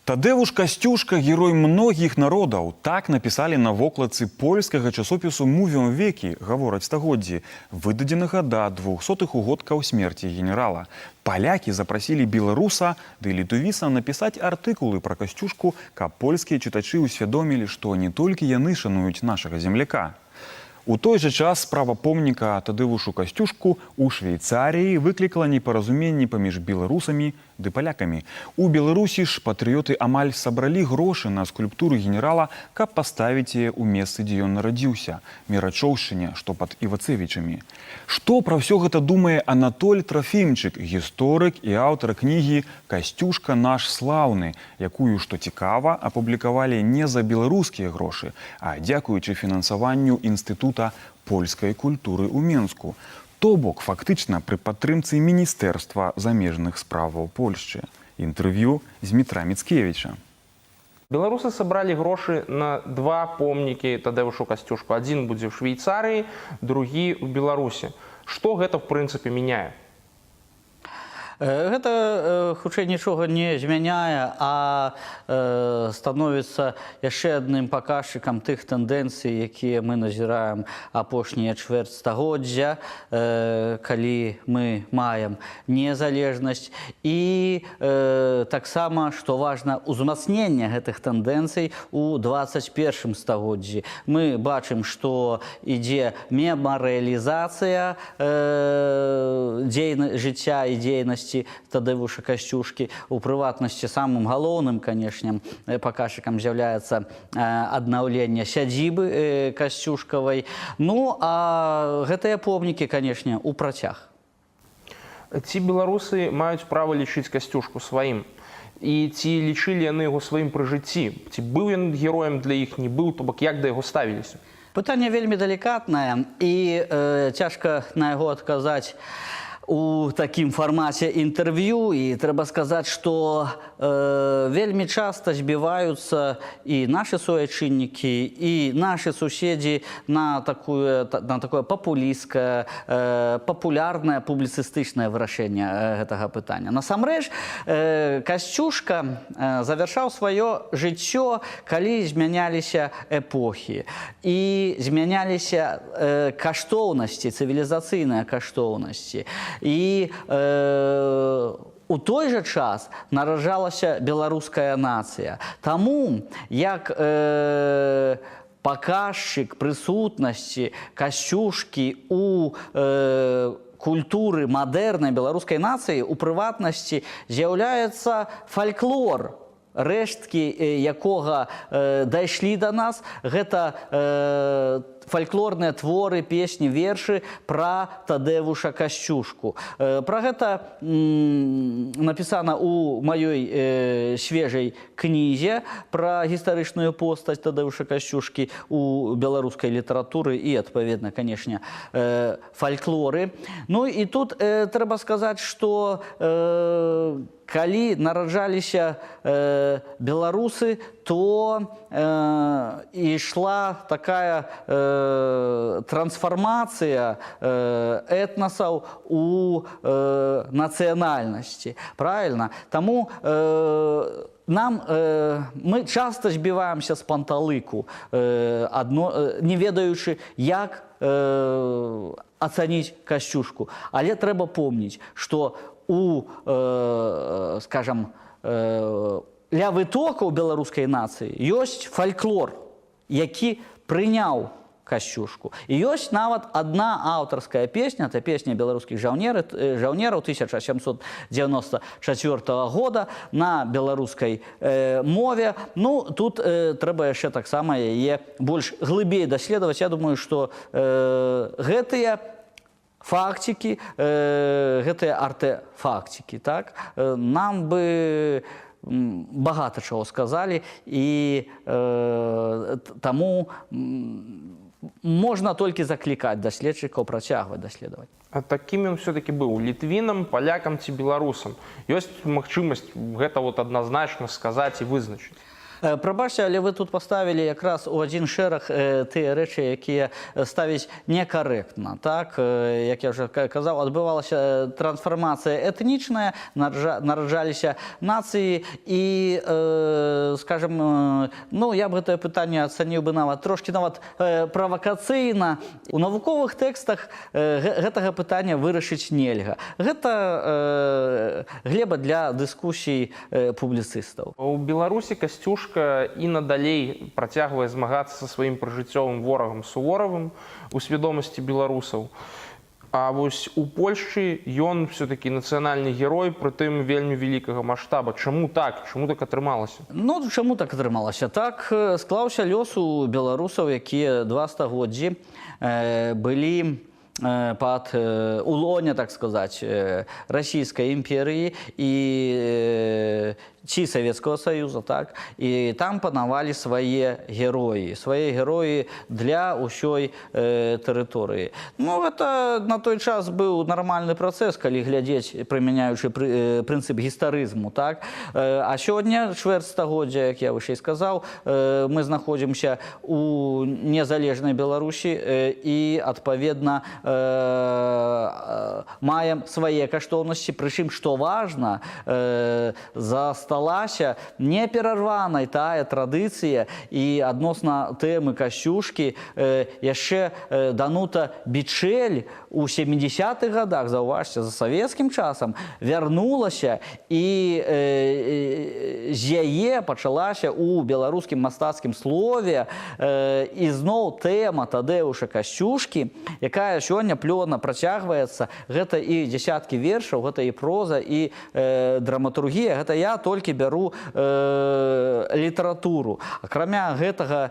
Тадеуш Касцюшка – герой многіх народаў. Так напісалі на вокладцы польскага часопісу «Мувіум векі», гавораць стагоддзі, выдадзенага да 200-х угодкаў смерці генерала. Палякі запрасілі беларуса ды літувіса напісаць артыкулы пра Касцюшку, каб польскія чытачы ўсвядомілі, што не толькі яны шануюць нашага земляка. У той жа час справа помніка Тадеушу Касцюшку у Швейцарыі выклікала непаразуменні паміж беларусамі ды палякамі. У Беларусі ж патрыёты амаль сабралі грошы на скульптуру генерала, каб паставіць яе ў месцы, дзе ён нарадзіўся, Мерачоўшчыне, што пад Івацевічамі. Што пра ўсё гэта думае Анатоль Трофімчык, гісторык і аўтар кнігі «Касцюшка наш слаўны», якую, што цікава, апублікавалі не за беларускія грошы, а дзякуючы фінансаванню Інстытута польскай культуры ў Менску. То бок, фактычна, пры падтрымцы Міністэрства замежных справаў Польшчы. Інтэрв'ю з Дмітра Міцкевіча. Беларусы сабралі грошы на два помнікі Тадеушу Касцюшку. Адзін будзе ў Швейцарыі, другі ў Беларусі. Што гэта, в прынцыпе, мяняе? Гэта, хутчэй, нічога не змяняе, а становіцца яшчэ адным паказчыкам тых тэндэнцый, якія мы назіраем апошнія чвэрць стагоддзя, калі мы маем незалежнасць. І таксама, што важна, узмацненне гэтых тэндэнцый у 21 стагоддзі. Мы бачым, што ідзе мемарыялізацыя жыцця і дзейнасці Тадеуша Касцюшкі. У прыватнасці самым галоўным, канешне, паказчыкам з'яўляецца аднаўленне сядзібы Касцюшкавай. Ну, а гэтыя помнікі, канешне, у працяг. Ці беларусы маюць права лічыць Касцюшку сваім? І ці лічылі яны яго сваім пры жыцці? Ці быў ён героем для іх, не быў, то бок як да яго ставіліся? Пытанне вельмі далікатнае, і цяжка на яго адказаць у такім фармаце інтэрв'ю. І трэба сказаць, што вельмі часта збіваюцца і нашы суайчыннікі, і нашы суседзі на такое папулісцкае, папулярнае, публіцыстычнае вырашэнне гэтага пытання. Насамрэч, Касцюшка завяршаў сваё жыццё, калі змяняліся эпохі і змяняліся каштоўнасці, цывілізацыйныя каштоўнасці. І у той жа час нараджалася беларуская нацыя. Таму, як паказчык прысутнасці Касцюшкі у культуры мадэрнай беларускай нацыі, у прыватнасці з'яўляецца фальклор, рэшткі якога дайшлі да нас. Гэта фальклорныя творы, песні, вершы пра Тадеуша Касцюшку. Пра гэта напісана ў маёй свежай кнізе пра гістарычную постаць Тадеуша Касцюшкі у беларускай літаратуры і, адпаведна, канешне, фальклоры. Ну і тут трэба сказаць, што калі нараджаліся беларусы, то ішла такая трансфармацыя этнасаў у нацыянальнасці. Правильно? Таму мы часта збіваемся з панталыку, не ведаючы, як ацаніць Касцюшку. Але трэба помніць, што скажам, ля вытокаў беларускай нацыі ёсць фальклор, які прыняў Касцюшку. І ёсць нават адна аўтарская песня, это песня беларускіх жаўнераў 1794 года на беларускай мове. Ну, тут трэба яшчэ таксама яе больш глыбей даследаваць. Я думаю, што гэтыя фактики, гэтыя артэфактики, так, нам бы багата чаго сказалі, і таму можна толькі заклікаць даследчыкаў працягваць даследаваць. А такім ён все-таки быў? Літвінам, палякам ці беларусам? Ёсць магчымасць гэта адназначна сказаць і вызначыць? Прабачце, але вы тут поставілі якраз у адзін шэраг тыя рэчы, якія ставіць некарэктна. Так? Як я вже казаў, адбывалася трансфармацыя этнічная, нараджаліся нацыі і, скажем, ну, я б гэтае пытанне ацаніў бы нават трошкі правакацыйна. У навуковых тэкстах гэтага пытання вырашыць нельга. Гэта глеба для дыскусій публіцыстаў. У Беларусі Касцюшка і надалей працягвае змагацца са сваім прыжыццёвым ворагам Суворавым у свядомасці беларусаў. А вось у Польшчы ён все-таки нацыянальны герой, прытым вельмі вялікага маштаба. Чаму так? Чаму так атрымалася? Ну, чаму так атрымалася? Так склаўся лёс у беларусаў, якія 2 стагоддзі былі под улоне, так сказать, Российской империи и Советского Союза, так, и там панавалі свае героі для ўсёй тэрыторыі. Ну, гэта на той час быў нармальны працэс, калі глядзець, прымяняючы прынцып гістарызму, так. А сёння, чвэрць стагоддзя, як я вышэй сказаў, мы знаходзімся у незалежнай Беларусі і, адпаведна, маем свае каштоўнасці, прычым, што важна, засталася неперарванай тая традыцыя і адносна тэмы Касцюшкі яшчэ Данута Бичель у 70-х годах, заўважце, за савецкім часам вярнулася і з яе пачалася у беларускім мастацкім слове ізноў тэма Тадэуша Касцюшкі, якая сёння плённа працягваецца. Гэта і дзясяткі вершаў, гэта і проза, і драматургія. Гэта я толькі бяру літаратуру. Акрамя гэтага,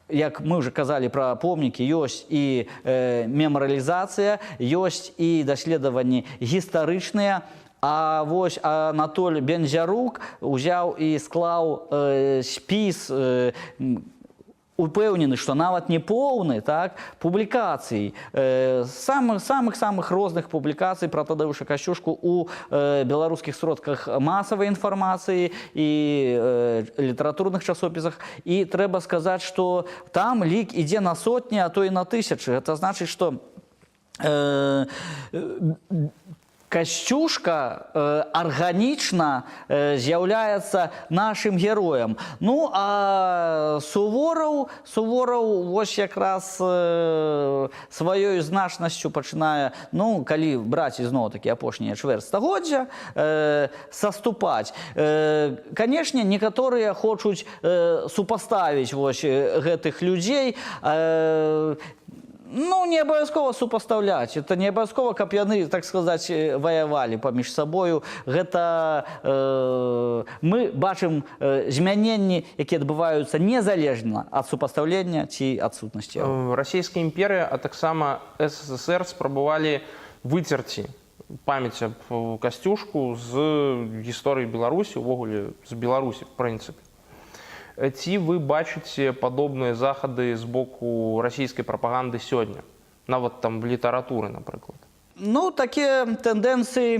як мы уже казалі пра помнікі, ёсць і мемарыялізацыя, ёсць і даследаванні гістарычныя. А вось Анатоль Бензярук узяў і склаў спіс, упэўнены, што нават не поўны, так, публікацый, самых розных публікацый пра Тадэуша Касцюшку у беларускіх сродках масавай інфармацыі і літаратурных часопісах. І трэба сказаць, што там лік ідзе на сотні, а то і на тысячы. Гэта значыць, што Касцюшка арганічна з'яўляецца нашым героем. Ну, а Сувораў вось якраз сваёй значнасцю пачынае, ну, калі браць ізноў-такі апошнія чвэрць стагоддзя, саступаць. Канешне, некаторыя хочуць супаставіць вось гэтых людзей. Ну, не абавязкова супастаўляць. Это не абавязкова, каб яны, так сказаць, ваявалі паміж сабою. Гэта мы бачым змяненні, якія адбываюцца незалежна ад супастаўлення ці адсутнасці. Расійская імперыя, а таксама СССР спрабавалі выцерці памяць аб Касцюшку з гісторыі Беларусі, увогуле з Беларусі, в прынцыпе. Ці вы бачыце падобныя захады з боку расійскай прапаганды сёння? Нават там в літаратуры, напрыклад. Ну, такія тэндэнцыі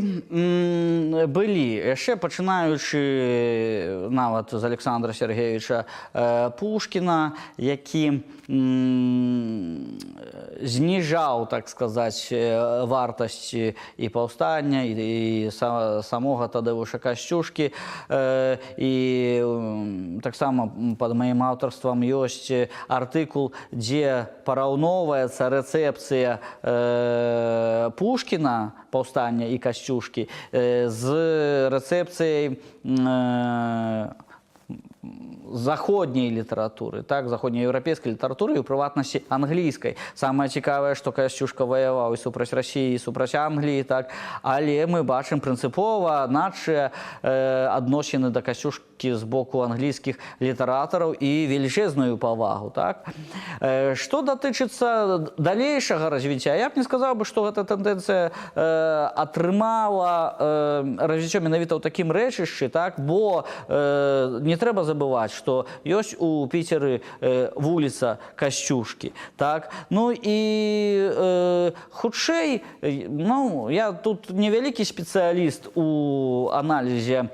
былі. Яшчэ пачынаючы нават з Александра Сергеевича Пушкіна, які зніжаў, так сказаць, вартасці і паўстання, і самога Тадэуша Касцюшкі. І таксама пад маім аўтарствам ёсць артыкул, дзе параўноўваецца рэцэпцыя Пушкіна, паўстання і Касцюшкі, з рэцэпцыяй заходняй літаратуры, так, заходнееўрапейскай літаратуры і ў прыватнасці англійскай. Самае цікавае, што Касцюшка ваяваў і супраць Расіі, і супраць Англіі, так, але мы бачым прынцыпова аднадчыя адносіны да Касцюшкі з боку англійскіх літаратараў і велічэзную павагу, так. Што датычыцца далейшага развіцця, я б не сказаў бы, што гэта тэндэнцыя атрымала развіццё менавіта ў такім рэчышчы, так, бо не трэба забываць, што ёсць у Піцеры вуліца Касцюшкі. Так? Ну і хутчэй, ну, я тут невялікі спецыяліст у аналізе,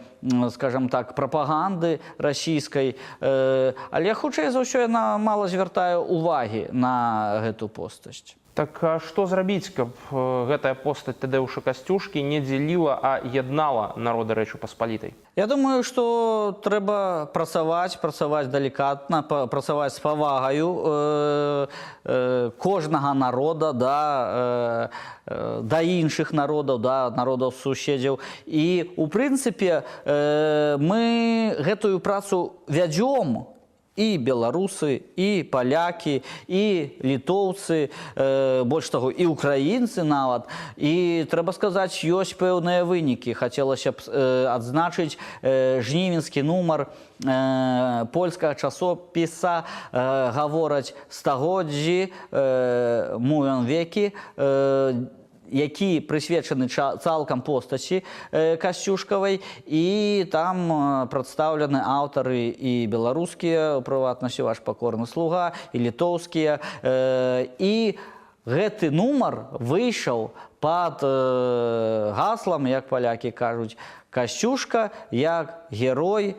скажем так, прапаганды расійскай, але хутчэй за ўсё яна мала звяртае ўвагі на гэту постаць. Так а што зрабіць, каб гэтая постаць Тадэўша Касцюшкі не дзеліла, а яднала народы Рэчы Паспалітай? Я думаю, што трэба працаваць далікатна, працаваць з павагаю кожнага народа да іншых народаў, да народаў суседзяў. І, у прынцыпе, мы гэтую працу вядзём, і беларусы, і палякі, і літоўцы, больш таго, і ўкраінцы нават. І, трэба сказаць, ёсць пэўныя вынікі. Хацелася б адзначыць жнівеньскі нумар польскага часопіса «Гавораць стагоддзі», «Мувен векі», які прысвечаны цалкам постаці Касцюшкавай, і там прадстаўлены аўтары і беларускія, у прыватнасці ваш пакорны слуга, і літоўскія. І гэты нумар выйшаў пад гаслам, як палякі кажуць, «Касцюшка як герой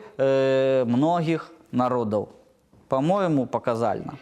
многіх народаў». По-моему, показальна.